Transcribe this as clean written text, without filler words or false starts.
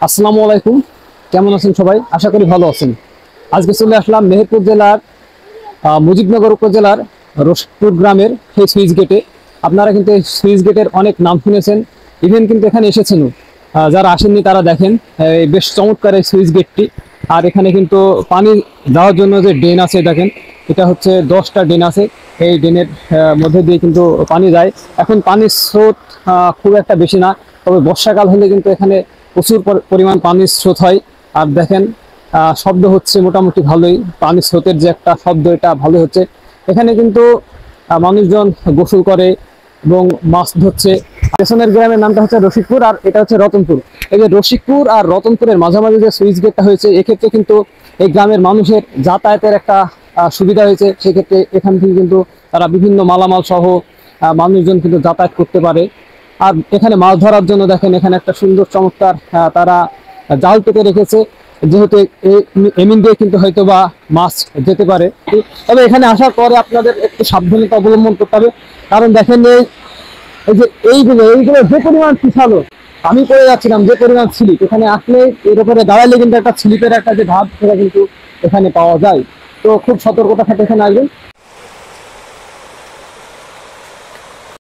আসসালামু আলাইকুম। কেমন আছেন সবাই? আশা করি ভালো আছেন। আজকে চলে আসলাম মেহেরপুর জেলার মুজিবনগর উপজেলার রশিদপুর গ্রামের সেই সুইচ গেটে। আপনারা কিন্তু এই সুইচ গেটের অনেক নাম শুনেছেন, ইভেন কিন্তু এখানে এসেছেন। যারা আসেননি তারা দেখেন, এই বেশ চমৎকার এই সুইচ গেটটি। আর এখানে কিন্তু পানি দেওয়ার জন্য যে ড্রেন আছে দেখেন, এটা হচ্ছে 10টা ড্রেন আছে। এই ড্রেনের মধ্যে দিয়ে কিন্তু পানি যায়। এখন পানির স্রোত খুব একটা বেশি না, তবে বর্ষাকাল হলে কিন্তু এখানে প্রচুর পরিমাণ পানির স্রোত হয়। আর দেখেন, শব্দ হচ্ছে মোটামুটি ভালোই, পানির স্রোতের যে একটা শব্দ এটা ভালো হচ্ছে। এখানে কিন্তু মানুষজন গোসল করে এবং মাছ ধরছে। পেছনের গ্রামের নামটা হচ্ছে রশিকপুর, আর এটা হচ্ছে রতনপুর। এই যে রশিকপুর আর রতনপুরের মাঝামাঝি যে সুইচ গেটটা হয়েছে, এক্ষেত্রে কিন্তু এই গ্রামের মানুষের যাতায়াতের একটা সুবিধা হয়েছে। সেক্ষেত্রে এখান থেকে কিন্তু তারা বিভিন্ন মালামাল সহ মানুষজন কিন্তু যাতায়াত করতে পারে। আর এখানে মাছ ধরার জন্য দেখেন, এখানে একটা সুন্দর চমৎকার তারা জাল পেতে রেখেছে, যেহেতু এমিন দিয়ে কিন্তু হয়তো বা মাছ যেতে পারে। তবে এখানে আসার পরে আপনাদের একটু সাবধানতা অবলম্বন করতে হবে, কারণ দেখেন এই যে এইগুলো যে পরিমাণ পিছালো, আমি পড়ে যাচ্ছিলাম, যে পরিমাণ স্লিপ এখানে আসলে এর উপরে দাঁড়াইলে কিন্তু একটা স্লিপের একটা যে ভাব, সেটা কিন্তু এখানে পাওয়া যায়। তো খুব সতর্কতার সাথে এখানে আসবেন।